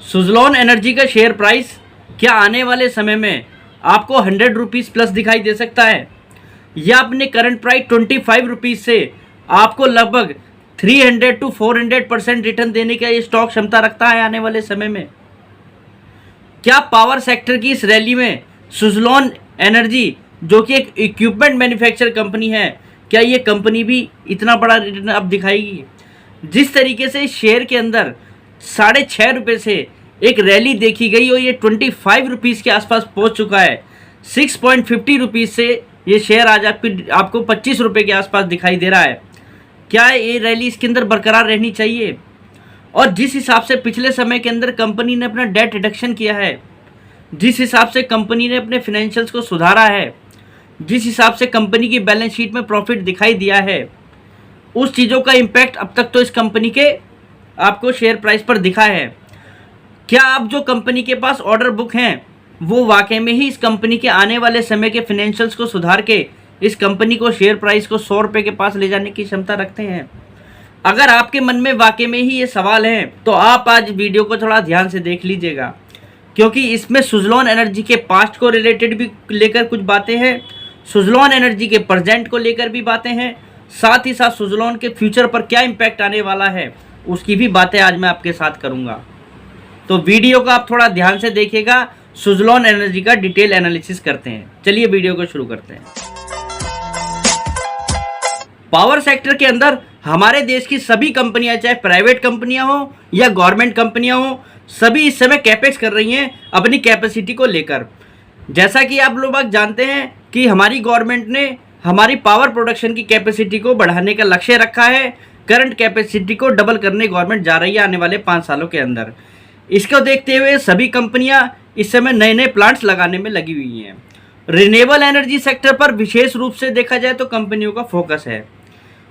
Suzlon energy का share price क्या आने वाले समय में आपको 100 रुपीज़ प्लस दिखाई दे सकता है, या अपने करंट प्राइस 25 रुपीज़ से आपको लगभग 300 to 400% रिटर्न देने का ये स्टॉक क्षमता रखता है आने वाले समय में? क्या पावर सेक्टर की इस रैली में सुज़लोन एनर्जी, जो कि एक इक्विपमेंट मैन्युफैक्चर कंपनी है, क्या ये कंपनी भी इतना बड़ा रिटर्न अब दिखाएगी? जिस तरीके से शेयर के अंदर 6.5 रुपये से एक रैली देखी गई और ये 25 रुपीज़ के आसपास पहुंच चुका है, 6.50 रुपीज़ से ये शेयर आज आपको 25 रुपये के आसपास दिखाई दे रहा है। क्या ये रैली इसके अंदर बरकरार रहनी चाहिए? और जिस हिसाब से पिछले समय के अंदर कंपनी ने अपना डेट रिडक्शन किया है, जिस हिसाब से कंपनी ने अपने फाइनेंशियल्स को सुधारा है, जिस हिसाब से कंपनी की बैलेंस शीट में प्रॉफिट दिखाई दिया है, उस चीज़ों का इम्पैक्ट अब तक तो इस कंपनी के आपको शेयर प्राइस पर दिखा है। क्या अब जो कंपनी के पास ऑर्डर बुक हैं वो वाकई में ही इस कंपनी के आने वाले समय के फाइनेंशियल्स को सुधार के इस कंपनी को शेयर प्राइस को 100 रुपये के पास ले जाने की क्षमता रखते हैं? अगर आपके मन में वाकई में ही ये सवाल है तो आप आज वीडियो को थोड़ा ध्यान से देख लीजिएगा, क्योंकि इसमें सुज़लोन एनर्जी के पास्ट को रिलेटेड भी लेकर कुछ बातें हैं, सुज़लोन एनर्जी के प्रेजेंट को लेकर भी बातें हैं, साथ ही साथ सुज़लोन के फ्यूचर पर क्या इम्पैक्ट आने वाला है उसकी भी बातें आज मैं आपके साथ करूंगा। तो वीडियो को आप थोड़ा ध्यान से देखिएगा। सुज़लोन एनर्जी का डिटेल एनालिसिस करते हैं। चलिए वीडियो को शुरू करते हैं। पावर सेक्टर के अंदर हमारे देश की सभी कंपनियां, चाहे प्राइवेट कंपनियां हो या गवर्नमेंट कंपनियां हो, सभी इस समय कैपेक्स कर रही हैं अपनी कैपेसिटी को लेकर। जैसा कि आप लोग जानते हैं कि हमारी गवर्नमेंट ने हमारी पावर प्रोडक्शन की कैपेसिटी को बढ़ाने का लक्ष्य रखा है। करंट कैपेसिटी को डबल करने गवर्नमेंट जा रही है आने वाले 5 सालों के अंदर। इसको देखते हुए सभी कंपनियां इस समय नए नए प्लांट्स लगाने में लगी हुई हैं। रिन्यूएबल एनर्जी सेक्टर पर विशेष रूप से देखा जाए तो कंपनियों का फोकस है,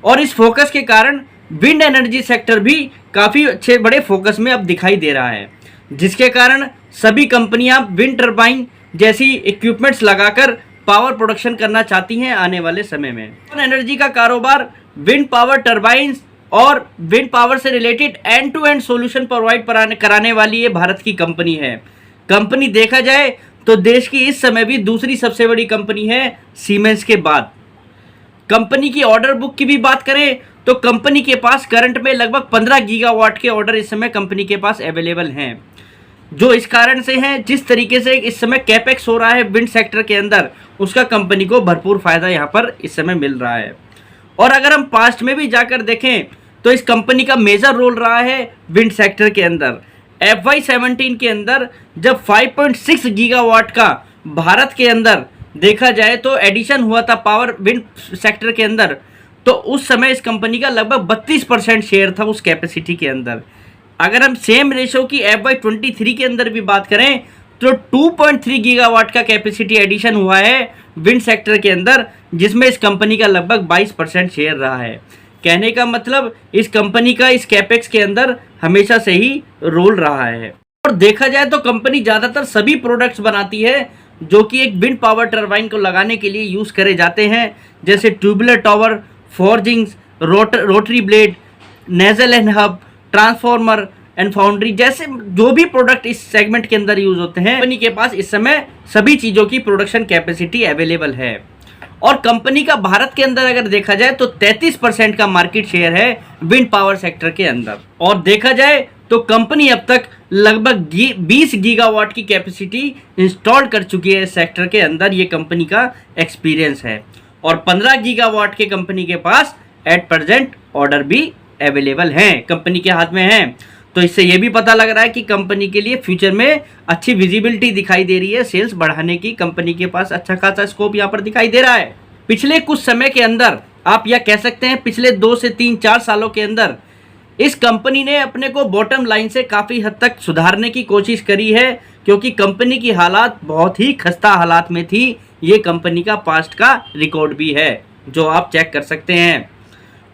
और इस फोकस के कारण विंड एनर्जी सेक्टर भी काफ़ी अच्छे बड़े फोकस में अब दिखाई दे रहा है, जिसके कारण सभी कंपनियां विंड टर्बाइन जैसी इक्विपमेंट्स लगाकर पावर प्रोडक्शन करना चाहती हैं आने वाले समय में। एनर्जी का कारोबार विंड पावर टर्बाइंस और विंड पावर से related end to end solution provide कराने वाली ये भारत की कंपनी है। कंपनी देखा जाए तो देश की इस समय भी दूसरी सबसे बड़ी कंपनी है सीमेंस के बाद। कंपनी की ऑर्डर बुक की भी बात करें तो कंपनी के पास करंट में लगभग 15 गीगावाट के ऑर्डर इस समय कंपनी के पास अवेलेबल हैं, जो इस कारण से हैं जिस तरीके से इस समय कैपेक्स हो रहा है विंड सेक्टर के अंदर, उसका कंपनी को भरपूर फायदा यहाँ पर इस समय मिल रहा है। और अगर हम पास्ट में भी जाकर देखें तो इस कंपनी का मेजर रोल रहा है विंड सेक्टर के अंदर। FY17 के अंदर जब 5.6 गीगावाट का भारत के अंदर देखा जाए तो एडिशन हुआ था पावर विंड सेक्टर के अंदर, तो उस समय इस कंपनी का लगभग 32% शेयर था उस कैपेसिटी के अंदर। अगर हम सेम रेशो की FY23 के अंदर भी बात करें तो 2.3 गीगावाट का कैपेसिटी एडिशन हुआ है विंड सेक्टर के अंदर, जिसमें इस कंपनी का लगभग 22% शेयर रहा है। कहने का मतलब इस कंपनी का इस कैपेक्स के अंदर हमेशा से ही रोल रहा है। और देखा जाए तो कंपनी ज़्यादातर सभी प्रोडक्ट्स बनाती है जो कि एक विंड पावर टरबाइन को लगाने के लिए यूज़ करे जाते हैं, जैसे tubular tower, forgings, rotary blade, nasal and hub, transformer and foundry जैसे जो भी प्रोडक्ट इस सेगमेंट के अंदर यूज होते हैं, कंपनी के पास इस समय सभी चीज़ों की प्रोडक्शन कैपेसिटी अवेलेबल है। और कंपनी का भारत के अंदर अगर देखा जाए तो 33% का मार्केट शेयर है विंड पावर सेक्टर के अंदर। और देखा जाए तो कंपनी अब तक लगभग 20 गीगावाट की कैपेसिटी इंस्टॉल कर चुकी है इस सेक्टर के अंदर, ये कंपनी का एक्सपीरियंस है। और 15 गीगावाट के कंपनी के पास एट प्रेजेंट ऑर्डर भी अवेलेबल हैं, कंपनी के हाथ में हैं। तो इससे ये भी पता लग रहा है कि कंपनी के लिए फ्यूचर में अच्छी विजिबिलिटी दिखाई दे रही है, सेल्स बढ़ाने की कंपनी के पास अच्छा खासा स्कोप यहाँ पर दिखाई दे रहा है। पिछले कुछ समय के अंदर आप यह कह सकते हैं पिछले 2 से 3-4 सालों के अंदर इस कंपनी ने अपने को बॉटम लाइन से काफ़ी हद तक सुधारने की कोशिश करी है, क्योंकि कंपनी की हालात बहुत ही खस्ता हालात में थी। ये कंपनी का पास्ट का रिकॉर्ड भी है जो आप चेक कर सकते हैं।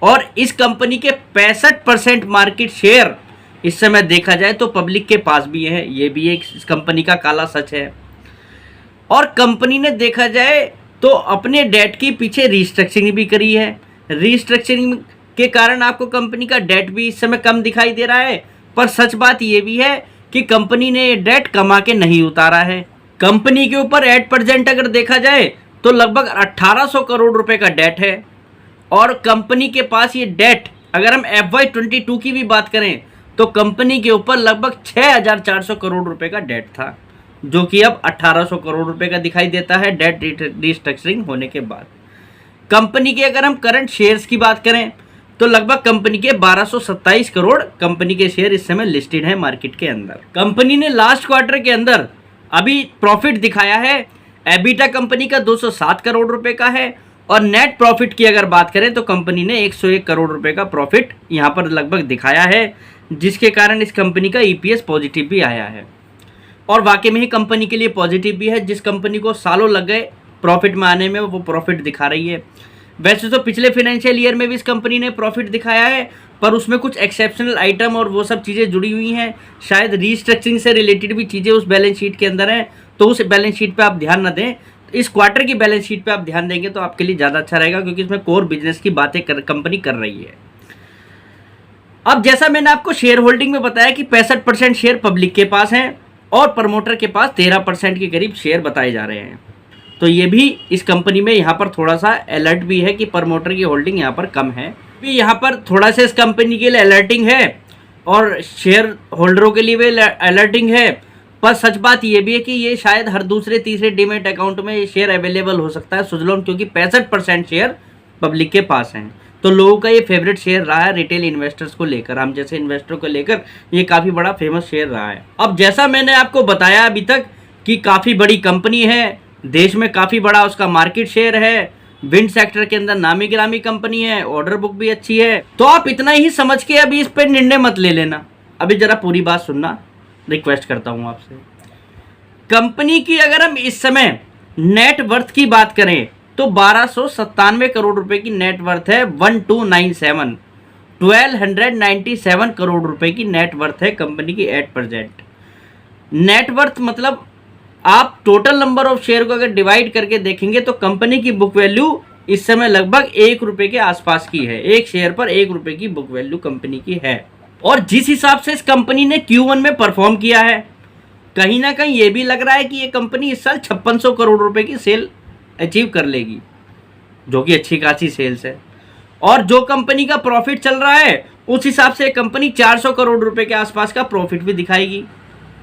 और इस कंपनी के 65% मार्केट शेयर इस समय देखा जाए तो पब्लिक के पास भी है, ये भी एक इस कंपनी का काला सच है। और कंपनी ने देखा जाए तो अपने डेट की पीछे रीस्ट्रक्चरिंग भी करी है। रीस्ट्रक्चरिंग के कारण आपको कंपनी का डेट भी इस समय कम दिखाई दे रहा है, पर सच बात ये भी है कि कंपनी ने ये डेट कमा के नहीं उतारा है। कंपनी के ऊपर एट प्रेजेंट अगर देखा जाए तो लगभग 1800 करोड़ रुपए का डेट है। और कंपनी के पास ये डेट, अगर हम FY22 की भी बात करें तो कंपनी के ऊपर लगभग 6400 करोड़ रुपए का डेट था, जो कि अब 1800 करोड़ रुपए का दिखाई देता है डेट रिस्ट्रक्चरिंग होने के बाद। कंपनी के अगर हम करंट शेयर्स की बात करें तो लगभग कंपनी के 1227 करोड़ कंपनी के शेयर इस समय लिस्टेड है मार्केट के अंदर। कंपनी ने लास्ट क्वार्टर के अंदर अभी प्रॉफिट दिखाया है। एबिटा कंपनी का 207 करोड़ रुपए का है और नेट प्रॉफिट की अगर बात करें तो कंपनी ने 101 करोड़ रुपए का प्रॉफिट यहां पर लगभग दिखाया है, जिसके कारण इस कंपनी का EPS पॉजिटिव भी आया है। और वाकई में ही कंपनी के लिए पॉजिटिव भी है। जिस कंपनी को सालों लग गए प्रॉफिट में आने में, वो प्रॉफिट दिखा रही है। वैसे तो पिछले फाइनेंशियल ईयर में भी इस कंपनी ने प्रॉफिट दिखाया है, पर उसमें कुछ एक्सेप्शनल आइटम और वो सब चीज़ें जुड़ी हुई हैं। शायद रीस्ट्रक्चरिंग से रिलेटेड भी चीज़ें उस बैलेंस शीट के अंदर हैं, तो उस बैलेंस शीट पे आप ध्यान न दें। इस क्वार्टर की बैलेंस शीट पे आप ध्यान देंगे तो आपके लिए ज़्यादा अच्छा रहेगा, क्योंकि इसमें कोर बिजनेस की बातें कंपनी कर रही है। अब जैसा मैंने आपको शेयर होल्डिंग में बताया कि 65% शेयर पब्लिक के पास हैं और प्रमोटर के पास 13% के करीब शेयर बताए जा रहे हैं। तो ये भी इस कंपनी में यहाँ पर थोड़ा सा अलर्ट भी है कि प्रमोटर की होल्डिंग यहाँ पर कम है। भी यहाँ पर थोड़ा सा इस कंपनी के लिए अलर्टिंग है और शेयर होल्डरों के लिए भी अलर्टिंग है। पर सच बात ये भी है कि ये शायद हर दूसरे तीसरे डीमेट अकाउंट में ये शेयर अवेलेबल हो सकता है सुजलोन, क्योंकि 65% शेयर पब्लिक के पास हैं। तो लोगों का ये फेवरेट शेयर रहा है रिटेल इन्वेस्टर्स को लेकर, हम जैसे इन्वेस्टर को लेकर ये काफ़ी बड़ा फेमस शेयर रहा है। अब जैसा मैंने आपको बताया अभी तक कि काफ़ी बड़ी कंपनी है, देश में काफ़ी बड़ा उसका मार्केट शेयर है, विंड सेक्टर के अंदर नामी गिरामी कंपनी है, ऑर्डर बुक भी अच्छी है। तो आप इतना ही समझ के अभी इस पर निर्णय मत ले लेना, अभी जरा पूरी बात सुनना, रिक्वेस्ट करता हूँ आपसे। कंपनी की अगर हम इस समय नेट वर्थ की बात करें तो 1297 करोड़ रुपए की नेट वर्थ है। 1297 करोड़ रुपए की नेट वर्थ है कंपनी की एट प्रेजेंट। नेट वर्थ मतलब आप टोटल नंबर ऑफ शेयर को अगर डिवाइड करके देखेंगे तो कंपनी की बुक वैल्यू इस समय लगभग 1 रुपए के आसपास की है। एक शेयर पर 1 रुपए की बुक वैल्यू कंपनी की है। और जिस हिसाब से इस कंपनी ने Q1 में परफॉर्म किया है, कहीं ना कहीं ये भी लग रहा है कि ये कंपनी इस साल 5600 करोड़ रुपए की सेल अचीव कर लेगी, जो कि अच्छी खासी सेल्स है। और जो कंपनी का प्रॉफिट चल रहा है उस हिसाब से कंपनी 400 करोड़ रुपए के आसपास का प्रॉफिट भी दिखाएगी।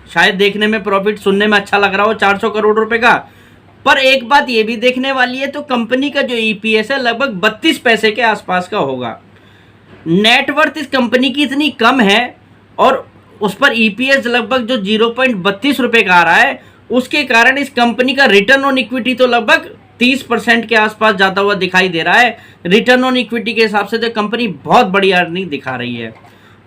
शायद देखने में प्रॉफिट सुनने में अच्छा लग रहा हो 400 करोड़ रुपए का, पर एक बात ये भी देखने वाली है तो कंपनी का जो EPS है लगभग 32 पैसे के आसपास का होगा। नेटवर्थ इस कंपनी की इतनी कम है और उस पर EPS लगभग जो 0.32 रुपए का आ रहा है, उसके कारण इस कंपनी का रिटर्न ऑन इक्विटी तो लगभग 30% के आसपास जाता हुआ दिखाई दे रहा है। रिटर्न ऑन इक्विटी के हिसाब से तो कंपनी बहुत बड़ी अर्निंग दिखा रही है,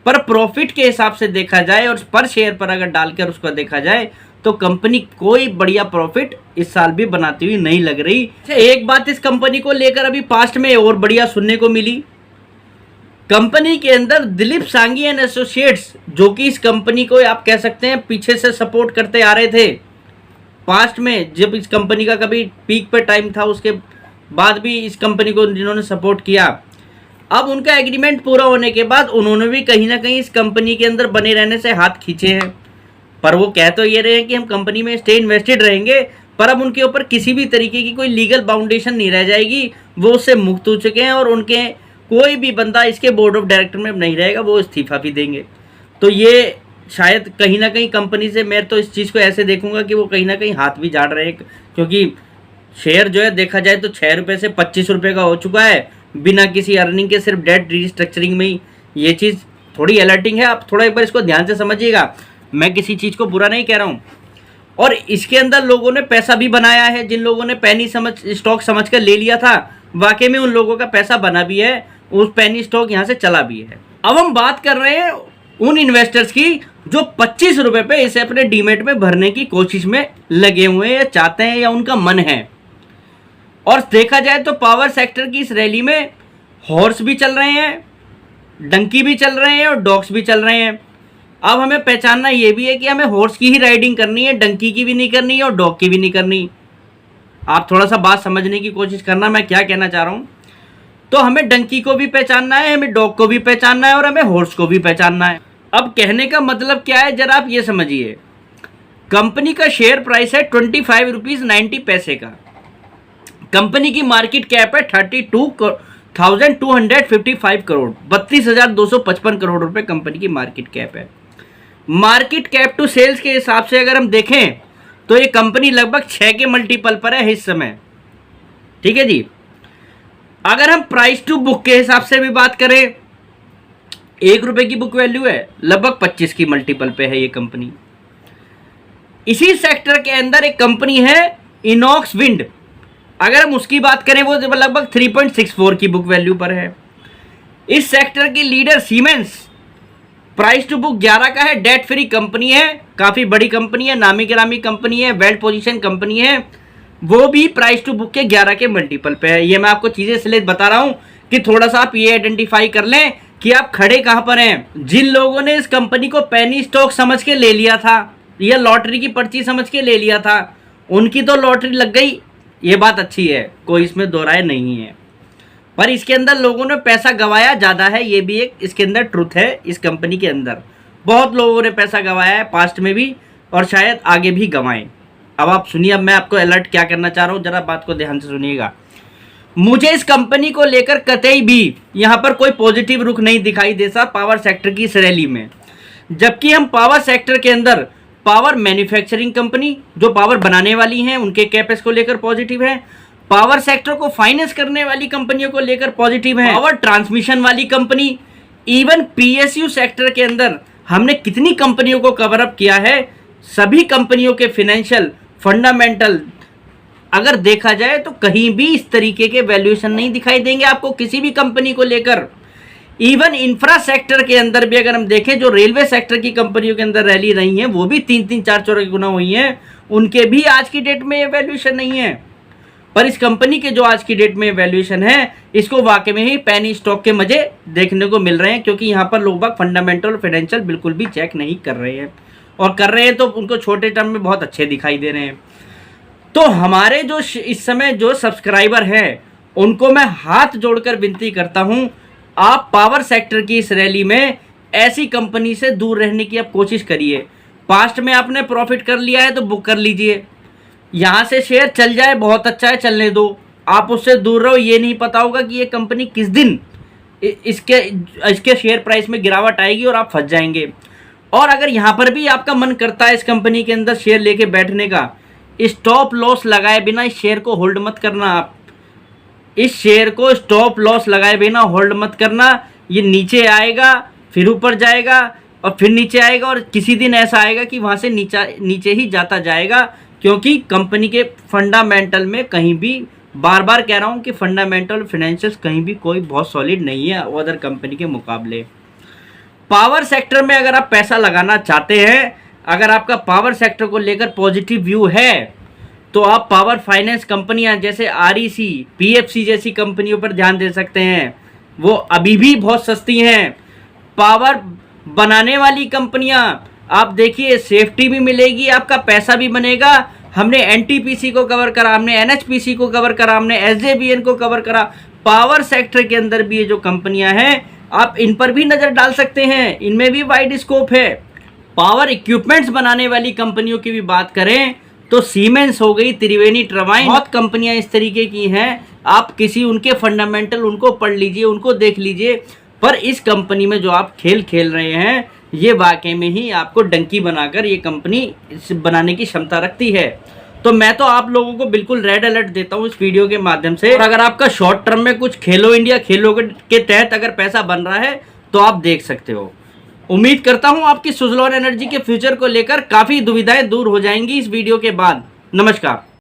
पर प्रॉफिट के हिसाब से देखा जाए और पर शेयर पर अगर डालकर उसको देखा जाए तो कंपनी कोई बढ़िया प्रॉफिट इस साल भी बनाती हुई नहीं लग रही। एक बात इस कंपनी को लेकर अभी पास्ट में और बढ़िया सुनने को मिली। कंपनी के अंदर दिलीप सांघी एंड एसोसिएट्स, जो कि इस कंपनी को आप कह सकते हैं पीछे से सपोर्ट करते आ रहे थे पास्ट में, जब इस कंपनी का कभी पीक पे टाइम था उसके बाद भी इस कंपनी को जिन्होंने सपोर्ट किया, अब उनका एग्रीमेंट पूरा होने के बाद उन्होंने भी कहीं ना कहीं इस कंपनी के अंदर बने रहने से हाथ खींचे हैं। पर वो कह तो ये रहे हैं कि हम कंपनी में स्टे इन्वेस्टेड रहेंगे, पर अब उनके ऊपर किसी भी तरीके की कोई लीगल बाउंडेशन नहीं रह जाएगी, वो उससे मुक्त हो चुके हैं और उनके कोई भी बंदा इसके बोर्ड ऑफ डायरेक्टर में नहीं रहेगा, वो इस्तीफा भी देंगे। तो ये शायद कहीं ना कहीं कंपनी से, मैं तो इस चीज़ को ऐसे देखूंगा कि वो कहीं ना कहीं हाथ भी झाड़ रहे हैं, क्योंकि शेयर जो है देखा जाए तो 6 रुपये से 25 रुपये का हो चुका है बिना किसी अर्निंग के, सिर्फ डेट रीस्ट्रक्चरिंग में ही। ये चीज़ थोड़ी अलर्टिंग है, आप थोड़ा एक बार इसको ध्यान से समझिएगा। मैं किसी चीज़ को बुरा नहीं कह रहा हूँ। और इसके अंदर लोगों ने पैसा भी बनाया है, जिन लोगों ने पैनी स्टॉक समझ कर ले लिया था, वाकई में उन लोगों का पैसा बना भी है, उस पैनी स्टॉक यहाँ से चला भी है। अब हम बात कर रहे हैं उन इन्वेस्टर्स की जो 25 रुपये पे इसे अपने डीमेट में भरने की कोशिश में लगे हुए हैं या चाहते हैं या उनका मन है। और देखा जाए तो पावर सेक्टर की इस रैली में हॉर्स भी चल रहे हैं, डंकी भी चल रहे हैं और डॉग्स भी चल रहे हैं। अब हमें पहचानना ये भी है कि हमें हॉर्स की ही राइडिंग करनी है, डंकी की भी नहीं करनी है और डॉग की भी नहीं करनी। आप थोड़ा सा बात समझने की कोशिश करना मैं क्या कहना चाह रहा हूँ। तो हमें डंकी को भी पहचानना है, हमें डॉग को भी पहचानना है और हमें हॉर्स को भी पहचानना है। अब कहने का मतलब क्या है, जरा आप ये समझिए, कंपनी का शेयर प्राइस है 25 रुपीज़ 90 पैसे का, कंपनी की मार्केट कैप है 32,255 करोड़, 32,255 करोड़ रुपए कंपनी की मार्केट कैप है। मार्केट कैप टू सेल्स के हिसाब से अगर हम देखें तो ये कंपनी लगभग 6 के मल्टीपल पर है इस समय, ठीक है जी। अगर हम प्राइस टू बुक के हिसाब से भी बात करें, 1 रुपए की बुक वैल्यू है, लगभग 25 की मल्टीपल पे है ये कंपनी। इसी सेक्टर के अंदर एक कंपनी है इनॉक्स विंड, अगर हम उसकी बात करें वो लगभग 3.64 की बुक वैल्यू पर है। इस सेक्टर की leader Siemens, price to book 11 का है, डेट फ्री कंपनी है, काफ़ी बड़ी कंपनी है, नामी गिरामी कंपनी है, वेल पोजीशन कंपनी है, वो भी प्राइस टू बुक के 11 के मल्टीपल पे है। ये मैं आपको चीज़ें इसलिए बता रहा हूँ कि थोड़ा सा आप ये आइडेंटिफाई कर लें कि आप खड़े कहाँ पर हैं। जिन लोगों ने इस कंपनी को पेनी स्टॉक समझ के ले लिया था या लॉटरी की पर्ची समझ के ले लिया था, उनकी तो लॉटरी लग गई, ये बात अच्छी है, कोई इसमें दो राय नहीं है। पर इसके अंदर लोगों ने पैसा गंवाया ज़्यादा है, ये भी एक इसके अंदर ट्रुथ है। इस कंपनी के अंदर बहुत लोगों ने पैसा गंवाया है पास्ट में भी, और शायद आगे भी गंवाएं। अब आप सुनिए, अब मैं आपको अलर्ट क्या करना चाह रहा हूँ, जरा बात को ध्यान से सुनिएगा। मुझे इस कंपनी को लेकर कतई भी यहाँ पर कोई पॉजिटिव रुख नहीं दिखाई देता पावर सेक्टर की इस रैली में, जबकि हम पावर सेक्टर के अंदर पावर मैन्युफैक्चरिंग कंपनी जो पावर बनाने वाली हैं उनके कैपेक्स को लेकर पॉजिटिव है, पावर सेक्टर को फाइनेंस करने वाली कंपनियों को लेकर पॉजिटिव है, पावर ट्रांसमिशन वाली कंपनी, इवन पीएसयू सेक्टर के अंदर हमने कितनी कंपनियों को कवर अप किया है, सभी कंपनियों के फिनेंशियल फंडामेंटल अगर देखा जाए तो कहीं भी इस तरीके के वैल्यूएशन नहीं दिखाई देंगे आपको किसी भी कंपनी को लेकर। इवन इंफ्रा सेक्टर के अंदर भी अगर हम देखें, जो रेलवे सेक्टर की कंपनियों के अंदर रैली रही हैं वो भी 3-3, 4-4 गुना हुई हैं, उनके भी आज की डेट में ये वैल्यूएशन नहीं है। पर इस कंपनी के जो आज की डेट में वैल्यूएशन है, इसको वाकई में ही पैनी स्टॉक के मजे देखने को मिल रहे हैं, क्योंकि यहाँ पर लोग बाग फंडामेंटल फाइनेंशियल बिल्कुल भी चेक नहीं कर रहे हैं, और कर रहे हैं तो उनको छोटे टर्म में बहुत अच्छे दिखाई दे रहे हैं। तो हमारे जो इस समय जो सब्सक्राइबर हैं उनको मैं हाथ जोड़कर विनती करता हूं, आप पावर सेक्टर की इस रैली में ऐसी कंपनी से दूर रहने की आप कोशिश करिए। पास्ट में आपने प्रॉफिट कर लिया है तो बुक कर लीजिए, यहाँ से शेयर चल जाए बहुत अच्छा है, चलने दो, आप उससे दूर रहो। ये नहीं पता होगा कि ये कंपनी किस दिन इसके शेयर प्राइस में गिरावट आएगी और आप फंस जाएंगे। और अगर यहाँ पर भी आपका मन करता है इस कंपनी के अंदर शेयर लेके बैठने का, स्टॉप लॉस लगाए बिना इस शेयर को होल्ड मत करना। आप इस शेयर को स्टॉप लॉस लगाए बिना होल्ड मत करना। ये नीचे आएगा, फिर ऊपर जाएगा, और फिर नीचे आएगा, और किसी दिन ऐसा आएगा कि वहाँ से नीचे ही जाता जाएगा, क्योंकि कंपनी के फंडामेंटल में कहीं भी, बार बार कह रहा हूँ कि फंडामेंटल फाइनेंशियल्स कहीं भी कोई बहुत सॉलिड नहीं है अदर कंपनी के मुकाबले। पावर सेक्टर में अगर आप पैसा लगाना चाहते हैं, अगर आपका पावर सेक्टर को लेकर पॉजिटिव व्यू है, तो आप पावर फाइनेंस कंपनियां जैसे आरईसी, पीएफसी जैसी कंपनियों पर ध्यान दे सकते हैं, वो अभी भी बहुत सस्ती हैं। पावर बनाने वाली कंपनियां आप देखिए, सेफ्टी भी मिलेगी, आपका पैसा भी बनेगा। हमने एनटीपीसी को कवर करा, हमने एनएचपीसी को कवर करा, हमने एसजेवीएन को कवर करा। पावर सेक्टर के अंदर भी ये जो कंपनियां हैं, आप इन पर भी नज़र डाल सकते हैं, इनमें भी वाइड स्कोप है। पावर इक्विपमेंट्स बनाने वाली कंपनियों की भी बात करें तो सीमेंस हो गई, त्रिवेणी टर्बाइन, बहुत कंपनियां इस तरीके की हैं। आप किसी उनके फंडामेंटल उनको पढ़ लीजिए, उनको देख लीजिए। पर इस कंपनी में जो आप खेल रहे हैं, ये वाकई में ही आपको डंकी बनाकर ये कंपनी बनाने की क्षमता रखती है। तो मैं तो आप लोगों को बिल्कुल रेड अलर्ट देता हूँ इस वीडियो के माध्यम से। और अगर आपका शॉर्ट टर्म में कुछ खेलो इंडिया खेलों के तहत अगर पैसा बन रहा है तो आप देख सकते हो। उम्मीद करता हूं आपकी सुज़लोन एनर्जी के फ्यूचर को लेकर काफ़ी दुविधाएं दूर हो जाएंगी इस वीडियो के बाद। नमस्कार।